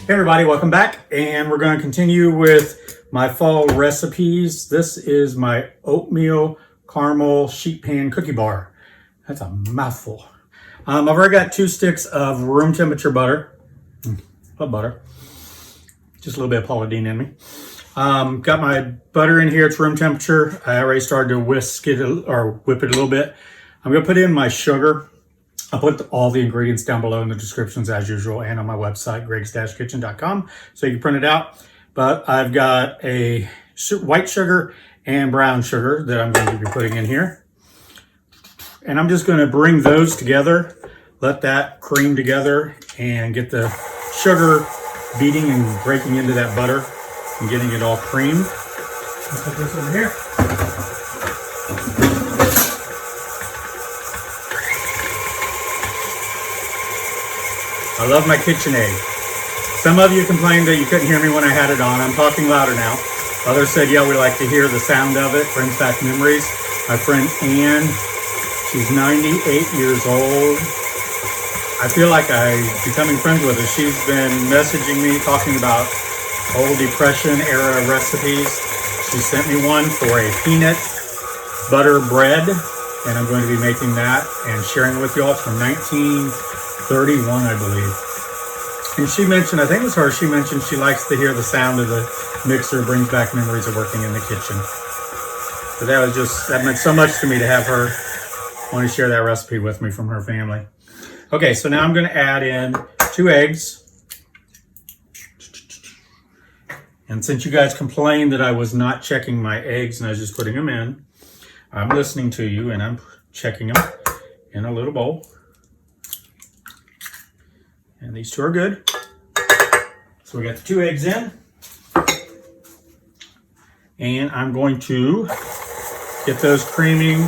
Hey everybody, welcome back, and we're going to continue with my fall recipes. This is my oatmeal caramel sheet pan cookie bar. That's a mouthful. I've already got 2 sticks of room temperature butter. Love butter. Just a little bit of Paula Deen in me. Got my butter in here, it's room temperature. I already started to whisk it or whip it a little bit. I'm going to put in my sugar. I'll put all the ingredients down below in the descriptions as usual and on my website, gregs-kitchen.com, so you can print it out. But I've got a white sugar and brown sugar that I'm going to be putting in here. And I'm just going to bring those together, let that cream together, and get the sugar beating and breaking into that butter and getting it all creamed. I'll put this over here. I love my KitchenAid. Some of you complained that you couldn't hear me when I had it on. I'm talking louder now. Others said, yeah, we like to hear the sound of it. Brings back memories. My friend Ann, she's 98 years old. I feel like I'm becoming friends with her. She's been messaging me, talking about old Depression era recipes. She sent me one for a peanut butter bread, and I'm going to be making that and sharing it with you all. It's from 1931, I believe. And she mentioned, I think it was her, she mentioned she likes to hear the sound of the mixer, brings back memories of working in the kitchen. But that meant so much to me to have her want to share that recipe with me from her family. Okay, so now I'm going to add in 2 eggs. And since you guys complained that I was not checking my eggs and I was just putting them in, I'm listening to you and I'm checking them in a little bowl. And these 2 are good. So we got the 2 eggs in. And I'm going to get those creaming.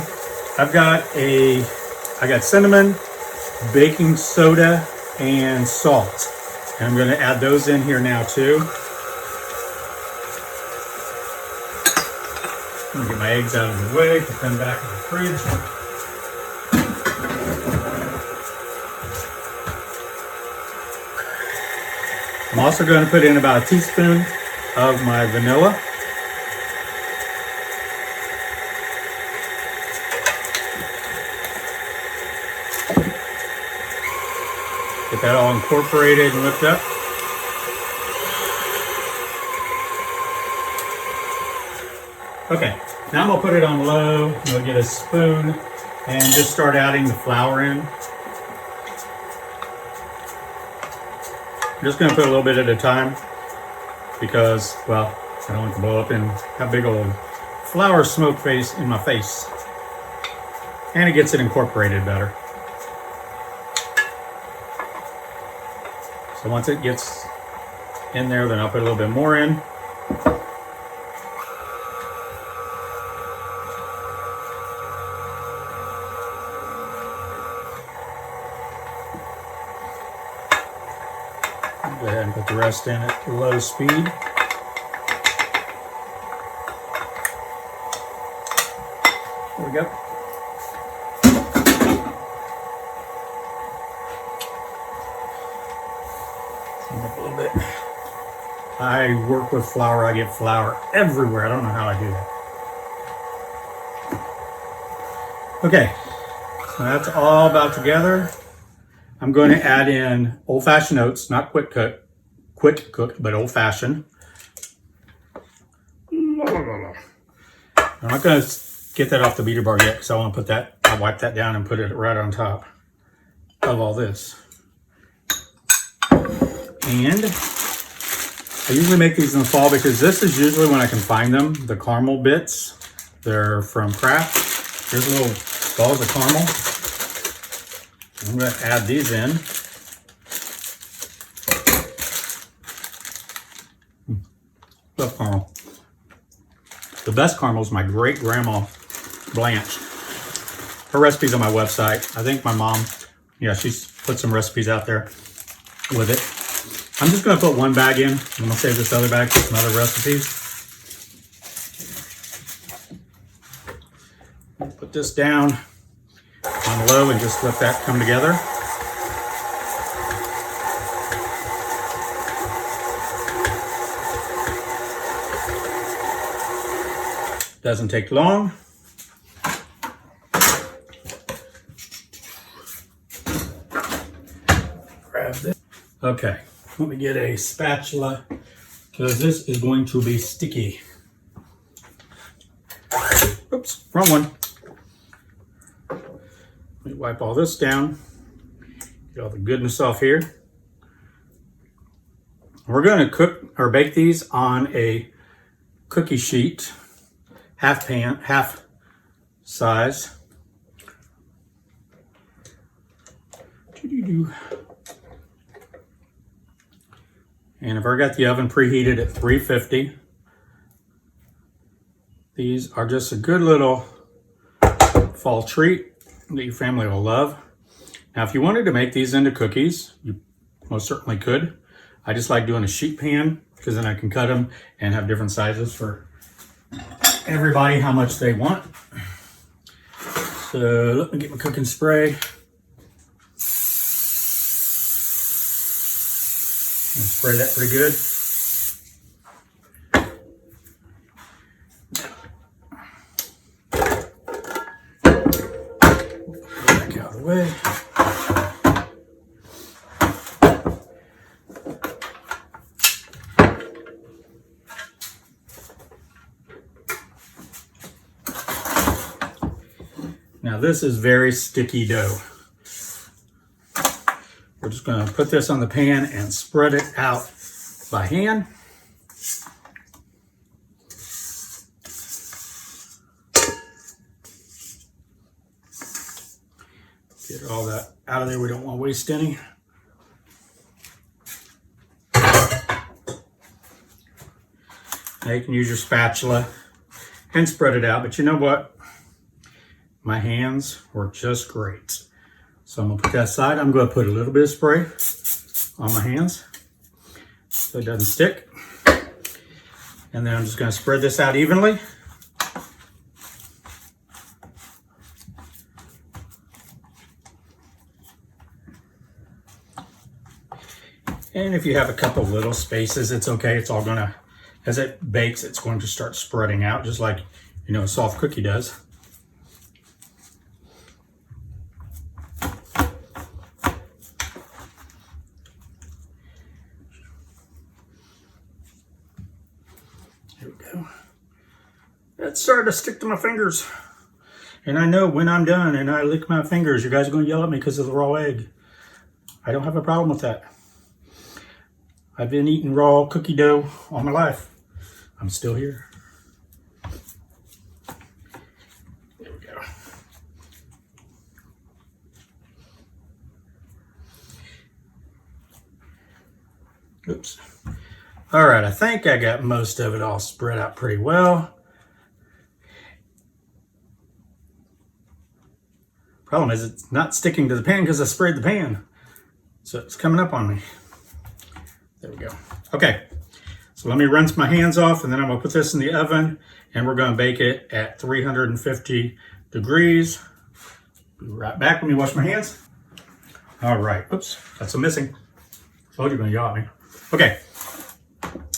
I got cinnamon, baking soda, and salt. And I'm going to add those in here now too. I'm going to get my eggs out of the way, put them back in the fridge. I'm also going to put in about a teaspoon of my vanilla. Get that all incorporated and whipped up. Okay, now I'm going to put it on low. I'm going to get a spoon and just start adding the flour in. I'm just going to put a little bit at a time because, well, I don't want to blow up and have big old flour smoke face in my face. And it gets it incorporated better. So once it gets in there, then I'll put a little bit more in. Go ahead and put the rest in at low speed. There we go. Up a little bit. I work with flour. I get flour everywhere. I don't know how I do that. Okay, so that's all about together. I'm going to add in old-fashioned oats, not quick cook, but old-fashioned. I'm not going to get that off the beater bar yet because I want to put that, I'll wipe that down and put it right on top of all this. And I usually make these in the fall because this is usually when I can find them, the caramel bits. They're from Kraft. Here's little balls of caramel. I'm going to add these in. Love caramel. The best caramel is my great grandma Blanche. Her recipe's on my website. I think my mom, yeah, she's put some recipes out there with it. I'm just going to put 1 bag in. I'm going to save this other bag for some other recipes. Put this down on low and just let that come together. Doesn't take long. Grab this. Okay, let me get a spatula because this is going to be sticky. Oops, wrong one. Let me wipe all this down. Get all the goodness off here. We're going to cook or bake these on a cookie sheet, half size. And I've already got the oven preheated at 350. These are just a good little fall treat that your family will love. Now, if you wanted to make these into cookies, you most certainly could. I just like doing a sheet pan because then I can cut them and have different sizes for everybody how much they want. So let me get my cooking spray. And spray that pretty good. Back out of the way. Now this is very sticky dough. We're just going to put this on the pan and spread it out by hand. Get all that out of there. We don't want to waste any. Now you can use your spatula and spread it out, but you know what? My hands work just great. So I'm gonna put that aside. I'm gonna put a little bit of spray on my hands so it doesn't stick. And then I'm just gonna spread this out evenly. And if you have a couple little spaces, it's okay. It's all gonna, as it bakes, it's going to start spreading out just like, you know, a soft cookie does. There we go. It's starting to stick to my fingers. And I know when I'm done and I lick my fingers, you guys are going to yell at me because of the raw egg. I don't have a problem with that. I've been eating raw cookie dough all my life. I'm still here. There we go. Oops. All right, I think I got most of it all spread out pretty well. Problem is it's not sticking to the pan because I sprayed the pan. So it's coming up on me. There we go. Okay, so let me rinse my hands off and then I'm gonna put this in the oven and we're gonna bake it at 350 degrees. Be right back. Let me wash my hands. All right, oops, that's a missing. Oh, you're gonna yell at me. Okay,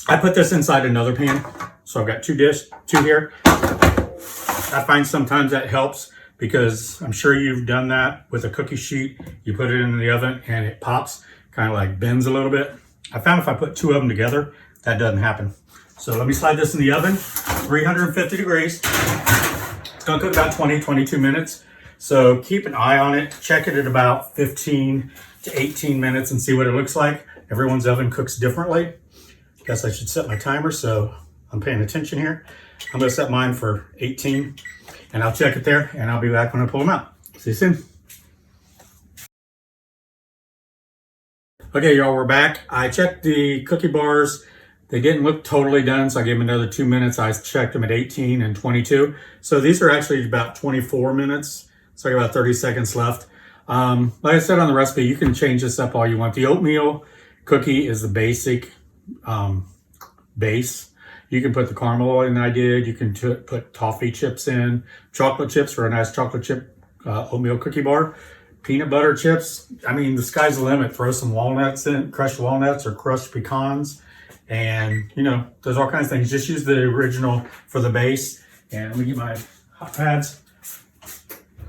I put this inside another pan. So I've got two here. I find sometimes that helps because I'm sure you've done that with a cookie sheet. You put it in the oven and it pops, kind of like bends a little bit. I found if I put two of them together, that doesn't happen. So let me slide this in the oven, 350 degrees. It's gonna cook about 20-22 minutes. So keep an eye on it. Check it at about 15 to 18 minutes and see what it looks like. Everyone's oven cooks differently. Guess I should set my timer so I'm paying attention here. I'm gonna set mine for 18 and I'll check it there and I'll be back when I pull them out. See you soon. Okay, y'all, we're back. I checked the cookie bars. They didn't look totally done, so I gave them another 2 minutes. I checked them at 18 and 22. So these are actually about 24 minutes. So I got about 30 seconds left. Like I said on the recipe, you can change this up all you want. The oatmeal cookie is the basic base. You can put the caramel in I did. You can put toffee chips in, chocolate chips for a nice chocolate chip oatmeal cookie bar. Peanut butter chips, I mean, the sky's the limit. Throw some walnuts in, crushed walnuts or crushed pecans. And, you know, there's all kinds of things. Just use the original for the base And let me get my hot pads.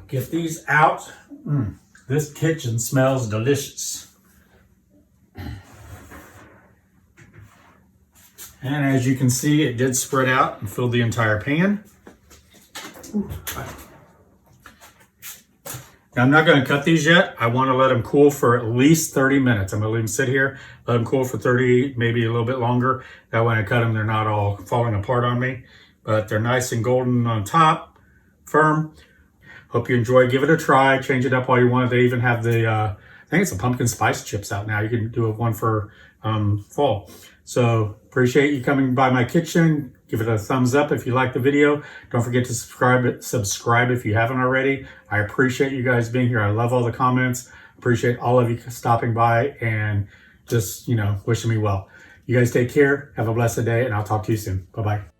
Get these out. This kitchen smells delicious. And as you can see, it did spread out and fill the entire pan. Now, I'm not going to cut these yet. I want to let them cool for at least 30 minutes. I'm going to leave them sit here, let them cool for 30, maybe a little bit longer. That way when I cut them, they're not all falling apart on me. But they're nice and golden on top, firm. Hope you enjoy. Give it a try. Change it up all you want. They even have the, I think it's the pumpkin spice chips out now. You can do one for fall. So appreciate you coming by my kitchen. Give it a thumbs up if you like the video. Don't forget to subscribe if you haven't already. I appreciate you guys being here. I love all the comments. Appreciate all of you stopping by and just, wishing me well. You guys take care. Have a blessed day, and I'll talk to you soon. Bye-bye.